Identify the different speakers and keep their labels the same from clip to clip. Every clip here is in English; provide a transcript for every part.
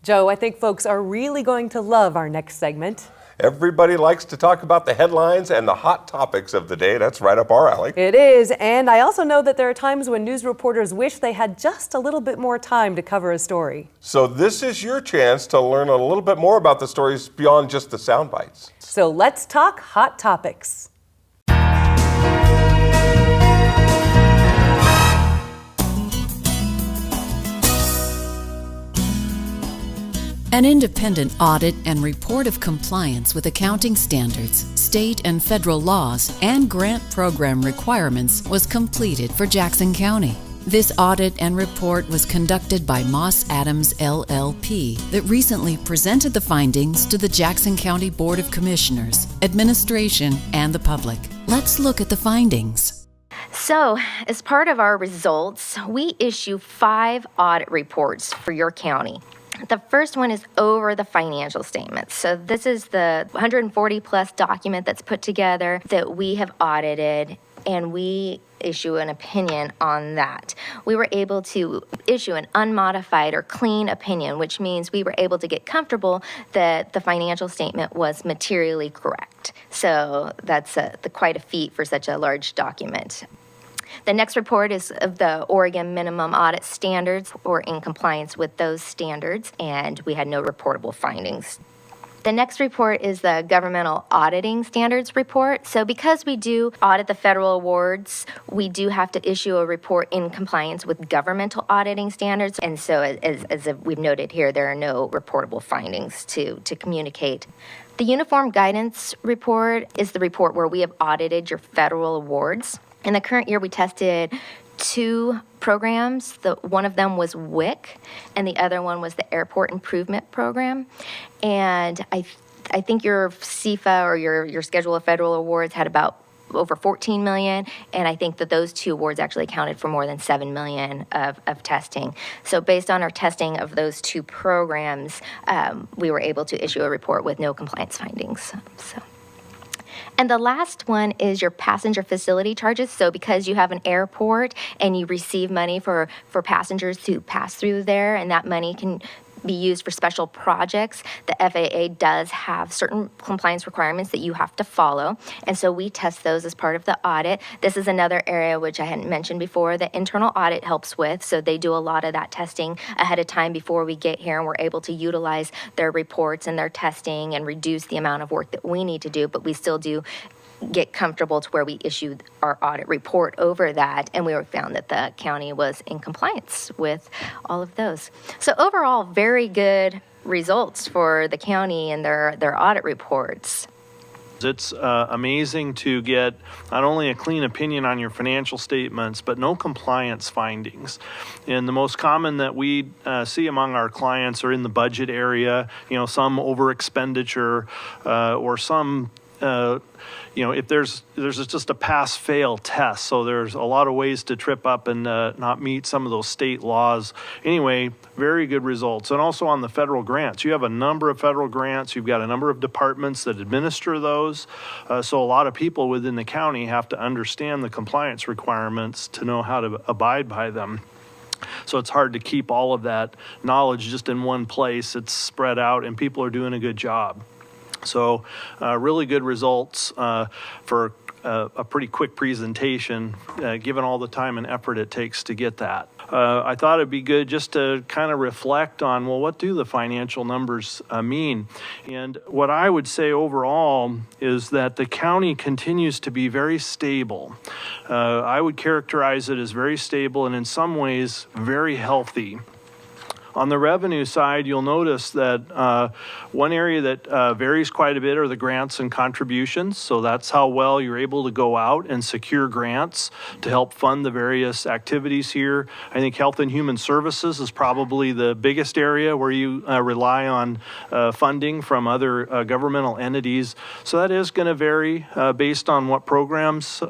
Speaker 1: Joe, I think folks are really going to love our next segment.
Speaker 2: Everybody likes to talk about the headlines and the hot topics of the day. That's right up our alley.
Speaker 1: It is, and I also know that there are times when news reporters wish they had just a little bit more time to cover a story.
Speaker 2: So this is your chance to learn a little bit more about the stories beyond just the sound bites.
Speaker 1: So let's talk hot topics.
Speaker 3: An independent audit and report of compliance with accounting standards, state and federal laws, and grant program requirements was completed for Jackson County. This audit and report was conducted by Moss Adams LLP that recently presented the findings to the Jackson County Board of Commissioners, administration, and the public. Let's look at the findings.
Speaker 4: So, as part of our results, we issue 5 audit reports for your county. The first one is over the financial statements. So this is the 140 plus document that's put together that we have audited, and we issue an opinion on that. We were able to issue an unmodified or clean opinion, which means we were able to get comfortable that the financial statement was materially correct. So that's quite a feat for such a large document. The next report is of the Oregon minimum audit standards. We're in compliance with those standards, and we had no reportable findings. The next report is the governmental auditing standards report. So because we do audit the federal awards, we do have to issue a report in compliance with governmental auditing standards. And so as we've noted here, there are no reportable findings to communicate. The uniform guidance report is the report where we have audited your federal awards. In the current year, we tested 2 programs. One of them was WIC, and the other one was the Airport Improvement Program. And I think your CFA or your Schedule of Federal Awards had about over 14 million, and I think that those 2 awards actually accounted for more than 7 million of testing. So based on our testing of those 2 programs, we were able to issue a report with no compliance findings. And the last one is your passenger facility charges. So because you have an airport and you receive money for passengers to pass through there, and that money can be used for special projects, the FAA does have certain compliance requirements that you have to follow. And so we test those as part of the audit. This is another area which I hadn't mentioned before that internal audit helps with. So they do a lot of that testing ahead of time before we get here, and we're able to utilize their reports and their testing and reduce the amount of work that we need to do, but we still do get comfortable to where we issued our audit report over that, and we found that the county was in compliance with all of those. So overall, very good results for the county and their audit reports.
Speaker 5: It's amazing to get not only a clean opinion on your financial statements, but no compliance findings. And the most common that we see among our clients are in the budget area, some over expenditure or some if there's just a pass-fail test, so there's a lot of ways to trip up and not meet some of those state laws. Anyway, very good results. And also on the federal grants, you have a number of federal grants. You've got a number of departments that administer those. So a lot of people within the county have to understand the compliance requirements to know how to abide by them. So it's hard to keep all of that knowledge just in one place. It's spread out, and people are doing a good job. So really good results for a pretty quick presentation, given all the time and effort it takes to get that. I thought it'd be good just to kind of reflect on, well, what do the financial numbers mean? And what I would say overall is that the county continues to be very stable. I would characterize it as very stable and in some ways very healthy. On the revenue side, you'll notice that one area that varies quite a bit are the grants and contributions. So that's how well you're able to go out and secure grants to help fund the various activities here. I think Health and Human Services is probably the biggest area where you rely on funding from other governmental entities. So that is going to vary based on what programs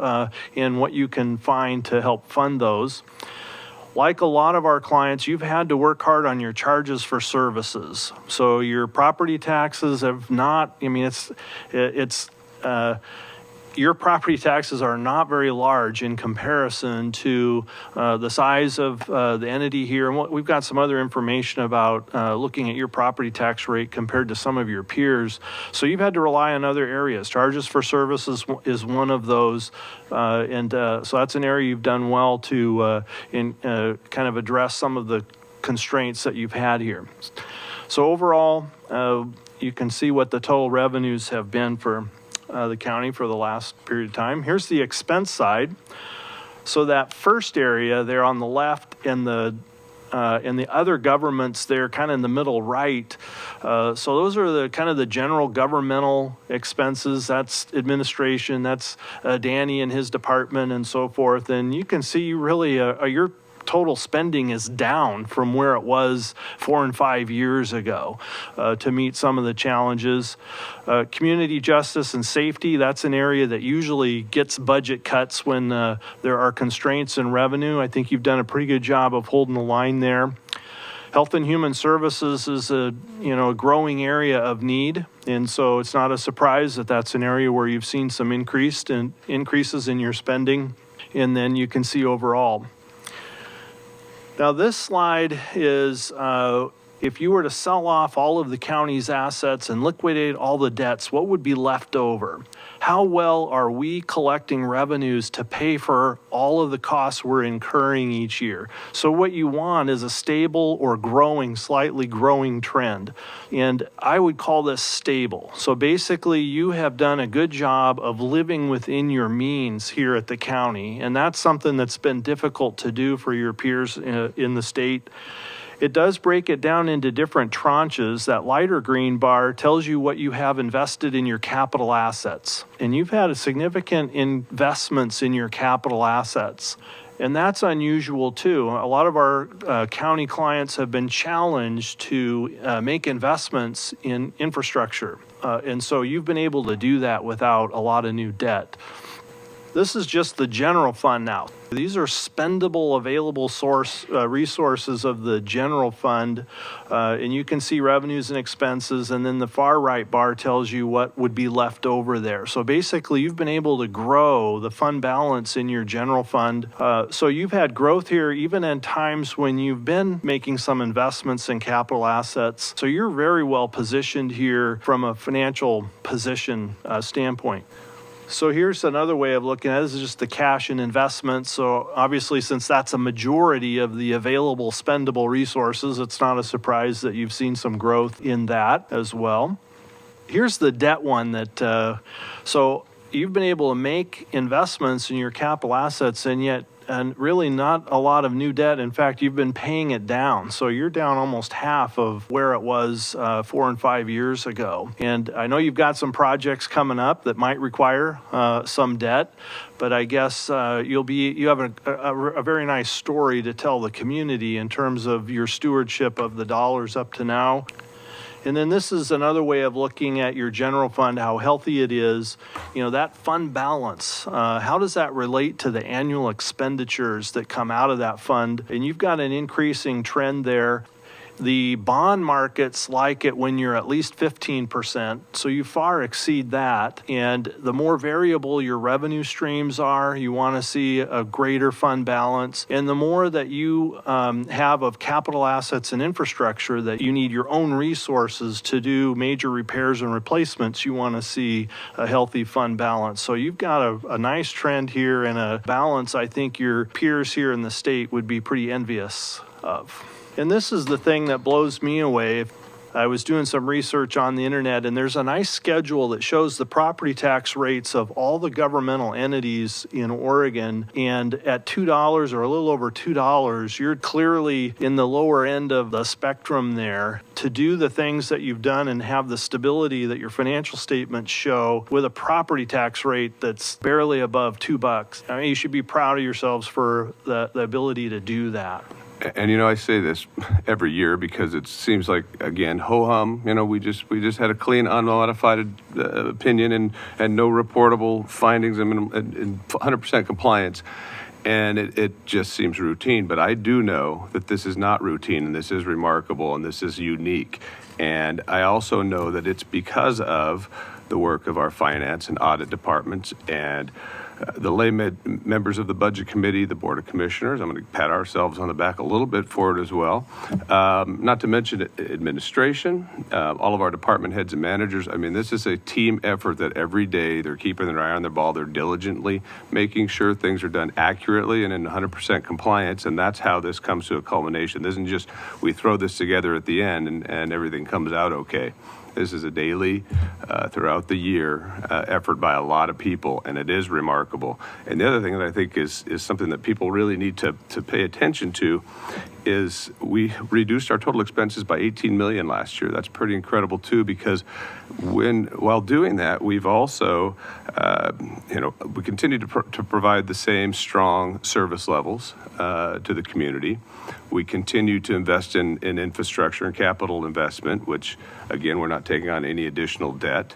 Speaker 5: and what you can find to help fund those. Like a lot of our clients, you've had to work hard on your charges for services. So your property taxes have not, it's your property taxes are not very large in comparison to the size of the entity here. And we've got some other information about looking at your property tax rate compared to some of your peers. So you've had to rely on other areas. Charges for services is one of those. So that's an area you've done well to kind of address some of the constraints that you've had here. So overall, you can see what the total revenues have been for the county for the last period of time. Here's the expense side. So that first area there on the left and the other governments there kind of in the middle right. So those are the kind of the general governmental expenses. That's administration, that's Danny and his department and so forth. And you can see really your total spending is down from where it was 4 and 5 years ago to meet some of the challenges. Community justice and safety, that's an area that usually gets budget cuts when there are constraints in revenue. I think you've done a pretty good job of holding the line there. Health and Human Services is a growing area of need, and so it's not a surprise that that's an area where you've seen some increases in your spending, and then you can see overall. Now this slide is if you were to sell off all of the county's assets and liquidate all the debts, what would be left over? How well are we collecting revenues to pay for all of the costs we're incurring each year? So what you want is a stable or slightly growing trend. And I would call this stable. So basically you have done a good job of living within your means here at the county. And that's something that's been difficult to do for your peers in the state. It does break it down into different tranches. That lighter green bar tells you what you have invested in your capital assets. And you've had a significant investments in your capital assets. And that's unusual too. A lot of our county clients have been challenged to make investments in infrastructure. And so you've been able to do that without a lot of new debt. This is just the general fund now. These are spendable, available resources of the general fund, and you can see revenues and expenses, and then the far right bar tells you what would be left over there. So basically, you've been able to grow the fund balance in your general fund. So you've had growth here even in times when you've been making some investments in capital assets. So you're very well positioned here from a financial position standpoint. So here's another way of looking at it. This is just the cash and investments. So obviously, since that's a majority of the available spendable resources, it's not a surprise that you've seen some growth in that as well. Here's the debt one that, so you've been able to make investments in your capital assets and really not a lot of new debt. In fact, you've been paying it down. So you're down almost half of where it was 4 and 5 years ago. And I know you've got some projects coming up that might require some debt, but I guess you have a very nice story to tell the community in terms of your stewardship of the dollars up to now. And then this is another way of looking at your general fund, how healthy it is. That fund balance, how does that relate to the annual expenditures that come out of that fund? And you've got an increasing trend there. The bond markets like it when you're at least 15%, so you far exceed that. And the more variable your revenue streams are, you want to see a greater fund balance. And the more that you have of capital assets and infrastructure that you need your own resources to do major repairs and replacements, you want to see a healthy fund balance. So you've got a nice trend here and a balance I think your peers here in the state would be pretty envious of. And this is the thing that blows me away. I was doing some research on the internet, and there's a nice schedule that shows the property tax rates of all the governmental entities in Oregon. And at $2 or a little over $2, you're clearly in the lower end of the spectrum there. To do the things that you've done and have the stability that your financial statements show with a property tax rate that's barely above $2. I mean, you should be proud of yourselves for the ability to do that.
Speaker 6: And I say this every year because it seems like, again, ho-hum. We just had a clean, unmodified opinion and no reportable findings and 100% compliance. And it just seems routine. But I do know that this is not routine, and this is remarkable, and this is unique. And I also know that it's because of the work of our finance and audit departments and the lay members of the Budget Committee, the Board of Commissioners. I'm going to pat ourselves on the back a little bit for it as well. Not to mention administration, all of our department heads and managers. I mean, this is a team effort that every day they're keeping their eye on their ball. They're diligently making sure things are done accurately and in 100% compliance, and that's how this comes to a culmination. This isn't just we throw this together at the end and everything comes out okay. This is a daily, throughout the year, effort by a lot of people, and it is remarkable. And the other thing that I think is something that people really need to pay attention to is we reduced our total expenses by $18 million last year. That's pretty incredible too, because while doing that, we've also, we continue to provide the same strong service levels to the community. We continue to invest in infrastructure and capital investment, which, again, we're not taking on any additional debt.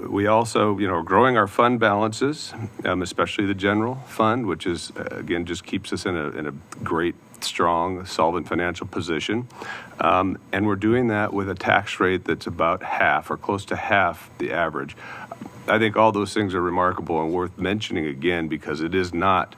Speaker 6: We also, are growing our fund balances, especially the general fund, which is, again, just keeps us in a great, strong, solvent financial position. And we're doing that with a tax rate that's about half or close to half the average. I think all those things are remarkable and worth mentioning again, because it is not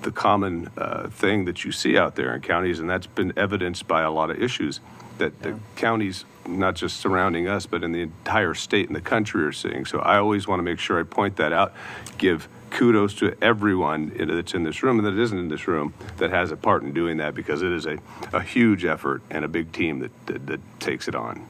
Speaker 6: the common thing that you see out there in counties, and that's been evidenced by a lot of issues that the counties, not just surrounding us, but in the entire state and the country are seeing. So I always want to make sure I point that out, give kudos to everyone that's in this room and that isn't in this room that has a part in doing that, because it is a huge effort and a big team that takes it on.